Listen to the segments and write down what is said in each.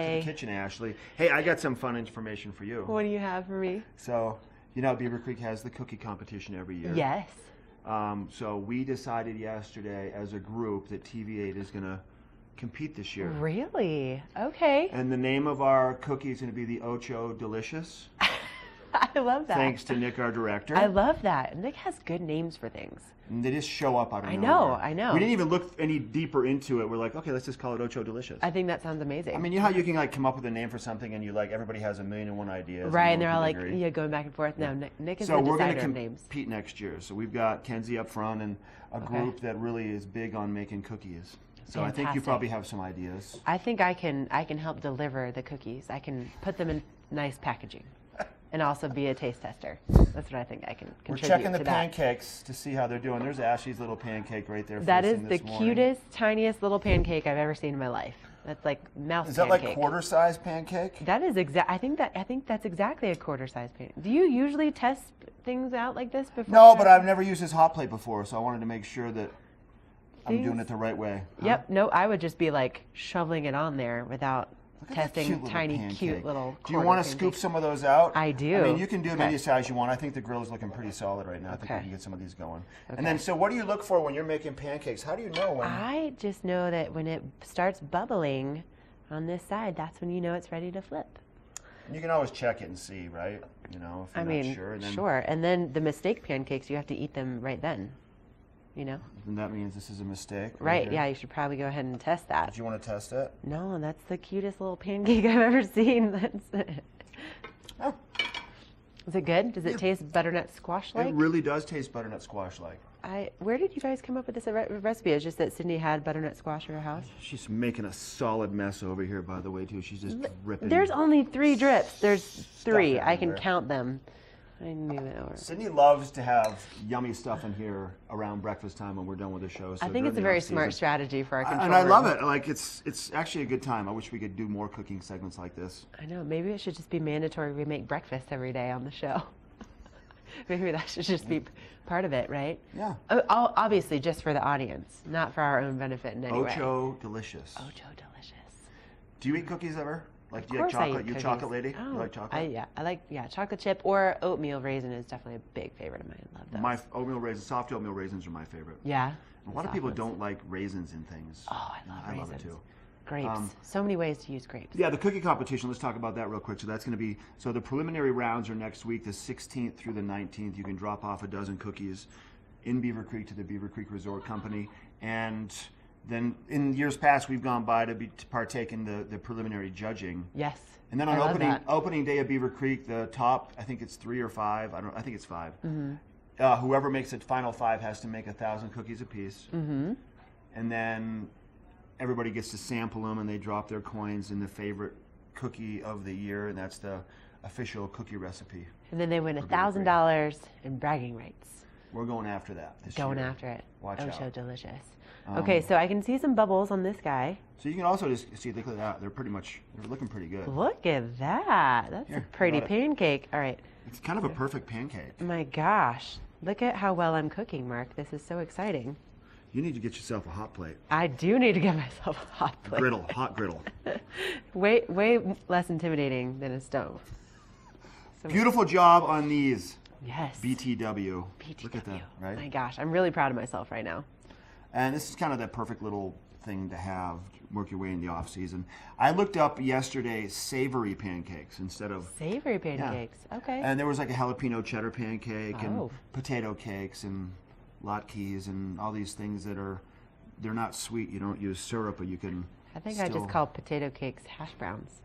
to the kitchen, Ashley. Hey, I got some fun information for you. What do you have for me? So, you know, Beaver Creek has the cookie competition every year. Yes. So we decided yesterday as a group that TV8 is going to compete this year. Really? Okay. And the name of our cookie is going to be the Ocho Delicious. I love that. Thanks to Nick, our director. I love that. Nick has good names for things. And they just show up out of nowhere. I know. We didn't even look any deeper into it. We're like, okay, let's just call it Ocho Delicious. I think that sounds amazing. I mean, you know how you can like come up with a name for something and you like everybody has 1,000,001 ideas. Right, and they're all like, yeah, going back and forth. No, Nick is the decider of names. Compete next year. So we've got Kenzie up front and a group that really is big on making cookies. So Fantastic. I think you probably have some ideas. I think I can help deliver the cookies. I can put them in nice packaging. And also be a taste tester. That's what I think I can contribute to that. We're checking the pancakes to see how they're doing. There's Ashley's little pancake right there. That is the cutest, tiniest little pancake I've ever seen in my life. That's like mouse pancake. Is that like quarter-size pancake? That is exact. I think that's exactly a quarter-size pancake. Do you usually test things out like this before? No, but I've never used this hot plate before, so I wanted to make sure that I'm doing it the right way. Yep. Huh? No, I would just be like shoveling it on there without testing tiny, cute little. Do you want to scoop some of those out? I do. I mean, you can do them any size you want. I think the grill is looking pretty solid right now. I think we can get some of these going. And then, so what do you look for when you're making pancakes? How do you know when? I just know that when it starts bubbling on this side, that's when you know it's ready to flip. And you can always check it and see, right? You know, if you're not sure. And then, sure. And then the mistake pancakes, you have to eat them right then. You know? And that means this is a mistake. Right, yeah, you should probably go ahead and test that. Do you want to test it? No, that's the cutest little pancake I've ever seen. That's it. Oh. Is it good? Does it taste butternut squash-like? It really does taste butternut squash-like. Where did you guys come up with this recipe? It's just that Sydney had butternut squash at her house? She's making a solid mess over here, by the way, too. She's just dripping. There's only 3 drips. There's 3. I can count them. I knew it over. Sydney loves to have yummy stuff in here around breakfast time when we're done with the show. So I think it's a very smart strategy for our control And I room. love it. Like it's actually a good time. I wish we could do more cooking segments like this. I know. Maybe it should just be mandatory we make breakfast every day on the show. Maybe that should just be part of it, right? Yeah. Obviously, just for the audience, not for our own benefit in any way. Ocho Delicious. Ocho Delicious. Do you eat cookies ever? Like, do you like chocolate? You a chocolate lady? Oh, you like chocolate? I like chocolate chip or oatmeal raisin is definitely a big favorite of mine. I love those. My oatmeal raisins, soft oatmeal raisins are my favorite. Yeah. A lot of people don't like raisins in things. Oh, I love raisins. I love it too. Grapes. So many ways to use grapes. Yeah, the cookie competition, let's talk about that real quick. So that's going to be, so the preliminary rounds are next week, the 16th through the 19th. You can drop off a dozen cookies in Beaver Creek to the Beaver Creek Resort Company. And then in years past, we've gone by to partake in the preliminary judging. Yes. And then on opening day of Beaver Creek, the top, I think it's 3 or 5. I think it's 5. Mm-hmm. Whoever makes it final 5 has to make 1,000 cookies apiece. Mm-hmm. And then everybody gets to sample them, and they drop their coins in the favorite cookie of the year, and that's the official cookie recipe. And then they win $1,000 in bragging rights. We're going after that this year. Going after it. Watch out. Ocho Delicious. Okay, so I can see some bubbles on this guy. So you can also just see, look at that. They're looking pretty good. Look at that. That's a pretty pancake. All right. It's kind of a perfect pancake. My gosh. Look at how well I'm cooking, Mark. This is so exciting. You need to get yourself a hot plate. I do need to get myself a hot plate. Hot griddle. way less intimidating than a stove. So beautiful job on these. Yes. BTW. Look at that, right? My gosh, I'm really proud of myself right now. And this is kind of that perfect little thing to have, work your way in the off season. I looked up yesterday savory pancakes instead of... Savory pancakes, okay. And there was like a jalapeno cheddar pancake and potato cakes and latkes and all these things that they're not sweet. You don't use syrup, but you can I think I just call potato cakes hash browns.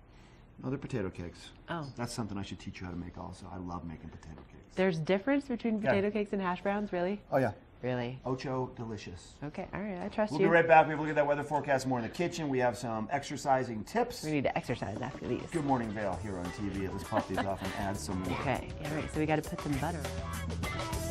No, they're potato cakes. Oh. That's something I should teach you how to make also. I love making potato cakes. There's difference between potato cakes and hash browns, really? Oh, yeah. Really? Ocho Delicious. Okay, all right, I trust you. We'll be right back. We have a look at that weather forecast more in the kitchen. We have some exercising tips. We need to exercise after these. Good morning, Vail, here on TV8. Let's pop these off and add some more. Okay, all right, so we got to put some butter on.